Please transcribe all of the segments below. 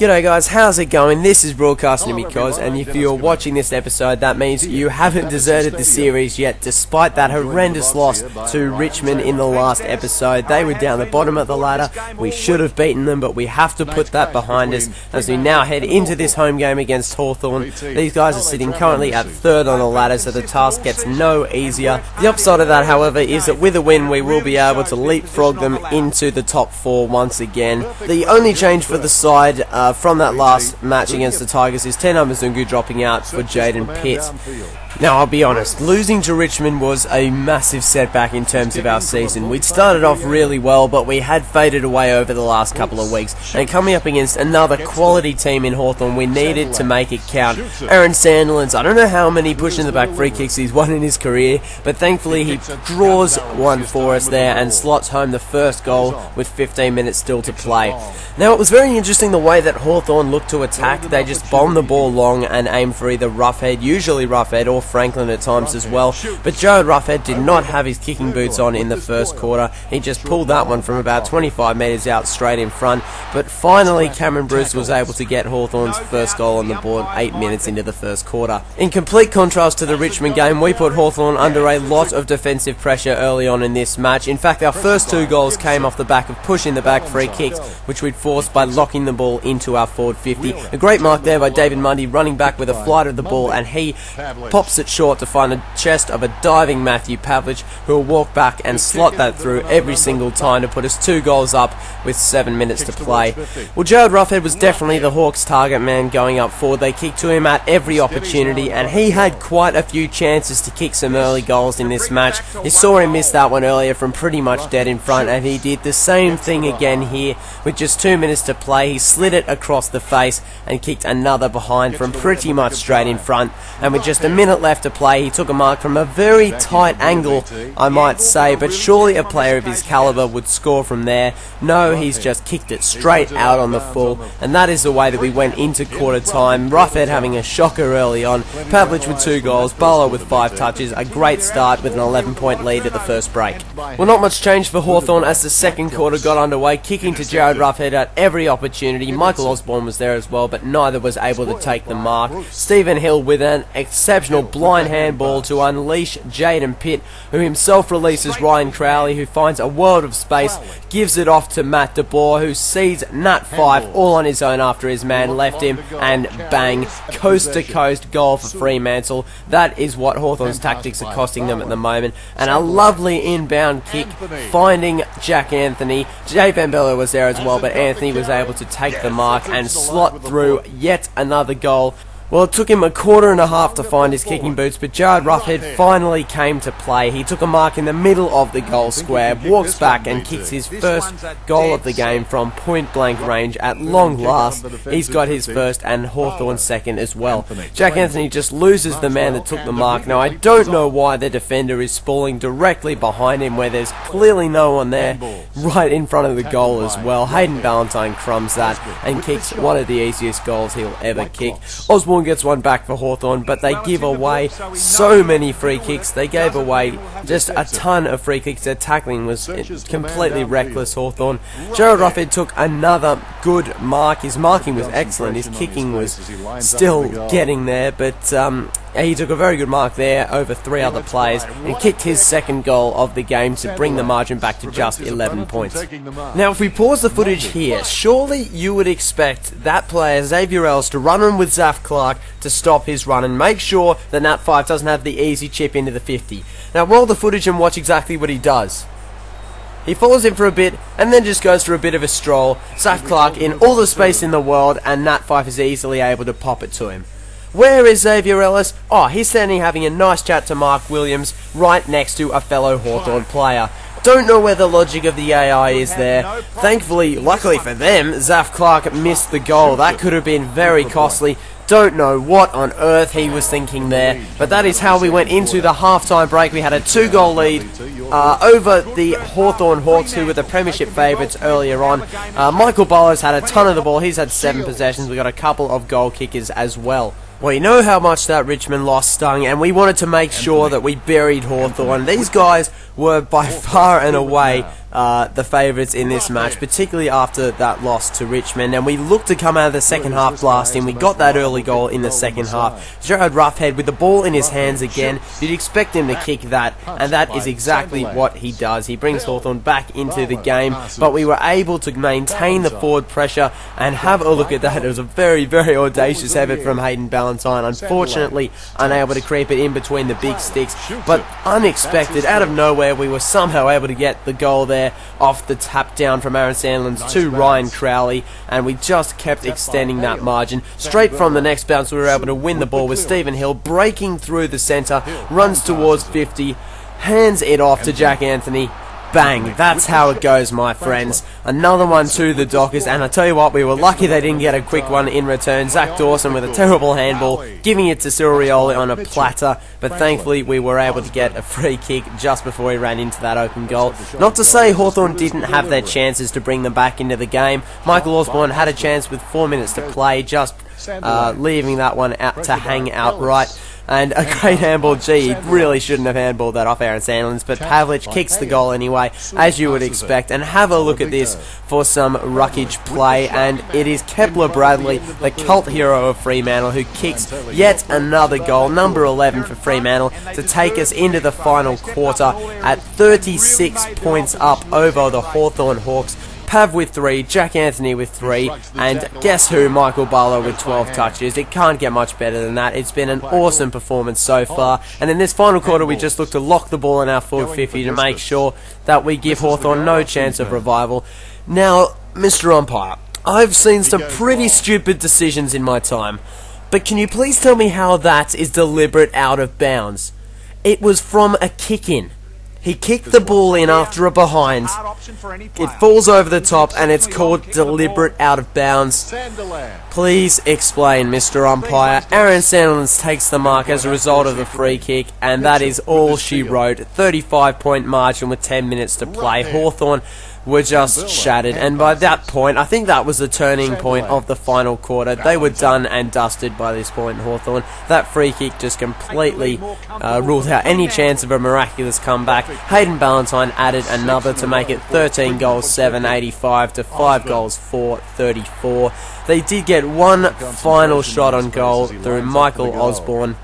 G'day guys, how's it going? This is Broadcasting Because, and if you're watching this episode, that means you haven't deserted the series yet, despite that horrendous loss to Richmond in the last episode. They were down the bottom of the ladder. We should have beaten them, but we have to put that behind us as we now head into this home game against Hawthorn. These guys are sitting currently at third on the ladder, so the task gets no easier. The upside of that, however, is that with a win, we will be able to leapfrog them into the top four once again. The only change for the side from that last match against the Tigers is Tena Mzungu dropping out for Jaden Pitt. Now, I'll be honest, losing to Richmond was a massive setback in terms of our season. We'd started off really well, but we had faded away over the last couple of weeks. And coming up against another quality team in Hawthorn, we needed to make it count. Aaron Sandilands, I don't know how many push-in-the-back free kicks he's won in his career, but thankfully he draws one for us there and slots home the first goal with 15 minutes still to play. Now, it was very interesting the way that Hawthorn looked to attack. They just bombed the ball long and aimed for either Roughhead, usually Roughhead, or Franklin at times as well, but Joe Roughhead did not have his kicking boots on in the first quarter. He just pulled that one from about 25 metres out straight in front, but finally Cameron Bruce was able to get Hawthorn's first goal on the board 8 minutes into the first quarter. In complete contrast to the Richmond game, we put Hawthorn under a lot of defensive pressure early on in this match. In fact, our first two goals came off the back of pushing the back free kicks, which we'd forced by locking the ball into our forward 50. A great mark there by David Mundy, running back with a flight of the ball, and he pops it short to find the chest of a diving Matthew Pavlich, who will walk back and slot that through every single time to put us 2 goals up with 7 minutes to play. Well, Jared Roughhead was definitely the Hawks' target man going up forward. They kicked to him at every opportunity, and he had quite a few chances to kick some early goals in this match. You saw him miss that one earlier from pretty much dead in front, and he did the same thing again here. With just 2 minutes to play, he slid it across the face and kicked another behind from pretty much straight in front, and with just a minute left to play, he took a mark from a very tight angle, I might say, but surely a player of his calibre would score from there. No, he's just kicked it straight out on the full, and that is the way that we went into quarter time. Roughhead having a shocker early on, Pavlich with 2 goals, Barlow with 5 touches, a great start with an 11-point lead at the first break. Well, not much change for Hawthorn as the second quarter got underway, kicking to Jared Roughhead at every opportunity. Michael Osborne was there as well, but neither was able to take the mark. Stephen Hill with an exceptional blind handball to unleash Jaden Pitt, who himself releases Ryan Crowley, who finds a world of space, gives it off to Matt DeBoer, who sees Nat 5 all on his own after his man left him, and bang, coast-to-coast goal for Fremantle. That is what Hawthorn's tactics are costing them at the moment, and a lovely inbound kick finding Jack Anthony. Jay Van Bello was there as well, but Anthony was able to take the mark and slot through yet another goal. Well, it took him a quarter and a half to find his kicking boots, but Jared Roughhead finally came to play. He took a mark in the middle of the goal square, walks back and kicks his first goal of the game from point-blank range at long last. He's got his first and Hawthorn's second as well. Jack Anthony just loses the man that took the mark. Now, I don't know why the defender is spalling directly behind him where there's clearly no one there, right in front of the goal as well. Hayden Ballantyne crumbs that and kicks one of the easiest goals he'll ever kick. Osborne gets one back for Hawthorn, but they give away so many free kicks. They gave away just a ton of free kicks. Their tackling was completely reckless, Hawthorn. Jared Roughhead took another good mark. His marking was excellent. His kicking was still getting there, but he took a very good mark there over 3 other players and kicked his second goal of the game to bring the margin back to just 11 points. Now, if we pause the footage here, surely you would expect that player, Xavier Ellis, to run in with Zaf Clark to stop his run and make sure that Nat 5 doesn't have the easy chip into the 50. Now, roll the footage and watch exactly what he does. He follows him for a bit and then just goes for a bit of a stroll. Zaf Clark in all the space in the world, and Nat 5 is easily able to pop it to him. Where is Xavier Ellis? Oh, he's standing having a nice chat to Mark Williams right next to a fellow Hawthorn player. Don't know where the logic of the AI is there. Thankfully, luckily for them, Zaf Clark missed the goal. That could have been very costly. Don't know what on earth he was thinking there, but that is how we went into the halftime break. We had a 2-goal lead over the Hawthorn Hawks, who were the premiership favourites earlier on. Michael Barlow's had a ton of the ball. He's had 7 possessions. We got a couple of goal kickers as well. Well, you know how much that Richmond loss stung, and we wanted to make sure that we buried Hawthorn. These guys were by far and away the favourites in this match, particularly after that loss to Richmond, and we looked to come out of the second half blasting. We got that early goal in the second half. Gerard Roughhead with the ball in his hands again. You'd expect him to kick that, and that is exactly what he does. He brings Hawthorn back into the game, but we were able to maintain the forward pressure, and have a look at that. It was a very, very audacious effort from Hayden Ballantyne. Unfortunately, unable to creep it in between the big sticks, but unexpected, out of nowhere, we were somehow able to get the goal there off the tap down from Aaron Sandlands to Ryan Crowley, and we just kept extending that margin. Straight from the next bounce, we were able to win the ball with Stephen Hill breaking through the centre, runs towards 50, hands it off to Jack Anthony. Bang, that's how it goes, my friends. Another one to the Dockers, and I tell you what, we were lucky they didn't get a quick one in return. Zach Dawson with a terrible handball, giving it to Surioli on a platter, but thankfully we were able to get a free kick just before he ran into that open goal. Not to say Hawthorn didn't have their chances to bring them back into the game. Michael Osborne had a chance with 4 minutes to play, just leaving that one out to hang outright. And a great handball. Gee, he really shouldn't have handballed that off Aaron Sandlands, but Pavlich kicks the goal anyway, as you would expect. And have a look at this for some ruckage play, and it is Kepler Bradley, the cult hero of Fremantle, who kicks yet another goal, number 11 for Fremantle, to take us into the final quarter at 36 points up over the Hawthorn Hawks. Pav with 3, Jack Anthony with 3, and guess who? Michael Barlow with 12 touches. It can't get much better than that. It's been an awesome performance so far, and in this final quarter we just look to lock the ball in our forward 50 to make sure that we give Hawthorn no chance of revival. Now, Mr. Umpire, I've seen some pretty stupid decisions in my time, but can you please tell me how that is deliberate out of bounds? It was from a kick-in. He kicked the ball in after a behind. It falls over the top, and it's called deliberate out of bounds. Please explain, Mr. Umpire. Aaron Sandlands takes the mark as a result of the free kick, and that is all she wrote. 35-point margin with 10 minutes to play. Hawthorn were just shattered, and by that point, I think that was the turning point of the final quarter. They were done and dusted by this point in Hawthorn. That free kick just completely ruled out any chance of a miraculous comeback. Hayden Ballantyne added another to make it 13 goals, 785 to 5 goals, 434. They did get one final shot on goal through Michael Osborne,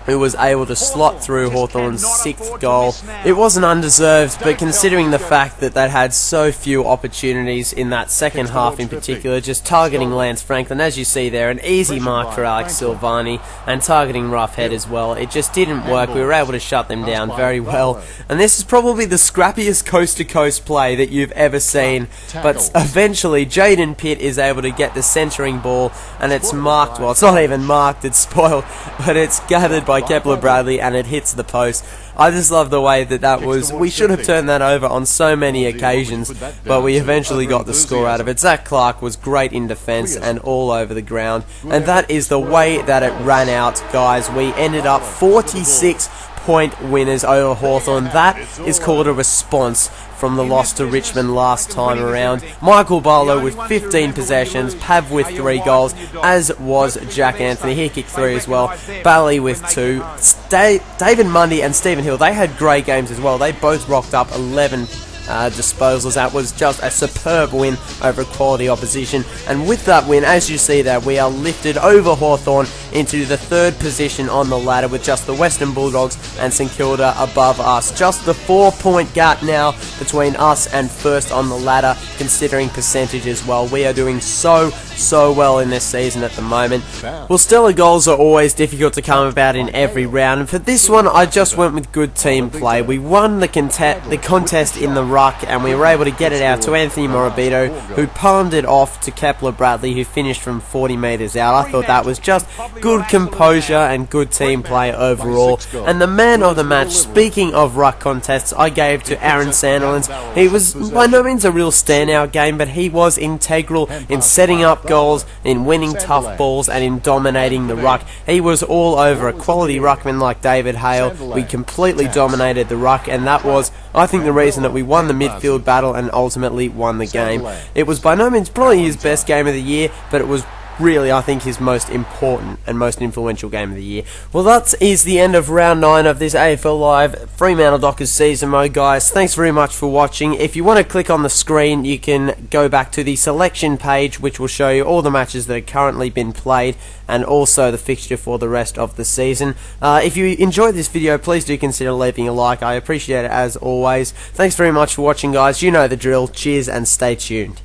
who was able to slot through Hawthorn's 6th goal. It wasn't undeserved, but considering the fact that they had so few opportunities in that second half in particular, just targeting Lance Franklin, as you see there, an easy mark for Alex Silvani, and targeting Roughhead as well. It just didn't work. We were able to shut them down very well, and this is probably the scrappiest coast-to-coast play that you've ever seen, but eventually Jaden Pitt is able to get the centering ball, and it's marked, well, it's not even marked, it's spoiled, but it's gathered by Kepler Bradley, and it hits the post. I just love the way that was. We should have turned that over on so many occasions, but we eventually got the score out of it. Zach Clark was great in defence and all over the ground, and that is the way that it ran out, guys. We ended up 46-point winners over Hawthorn. That is called a response from the loss to Richmond last time around. Michael Barlow with 15 possessions, Pav with 3 goals, as was Jack Anthony. He kicked 3 as well. Bally with 2. David Mundy and Stephen Hill, they had great games as well. They both rocked up 11 disposals. That was just a superb win over quality opposition, and with that win, as you see there, we are lifted over Hawthorn into the 3rd position on the ladder, with just the Western Bulldogs and St Kilda above us. Just the 4-point gap now between us and first on the ladder, considering percentage as well. We are doing so well in this season at the moment. Well, stellar goals are always difficult to come about in every round, and for this one I just went with good team play. We won the contest in the ruck, and we were able to get it out to Anthony Morabito, who palmed it off to Kepler Bradley, who finished from 40 metres out. I thought that was just good composure and good team play overall. And the man of the match, speaking of ruck contests, I gave to Aaron Sandlands. He was by no means a real standout game, but he was integral in setting up goals, in winning tough balls, and in dominating the ruck. He was all over a quality ruckman like David Hale. We completely dominated the ruck, and that was, I think, the reason that we won the midfield battle and ultimately won the game. It was by no means probably his best game of the year, but it was really, I think, his most important and most influential game of the year. Well, that is the end of round 9 of this AFL Live Fremantle Dockers season mode, guys. Thanks very much for watching. If you want to click on the screen, you can go back to the selection page, which will show you all the matches that have currently been played and also the fixture for the rest of the season. If you enjoyed this video, please do consider leaving a like. I appreciate it as always. Thanks very much for watching, guys. You know the drill. Cheers and stay tuned.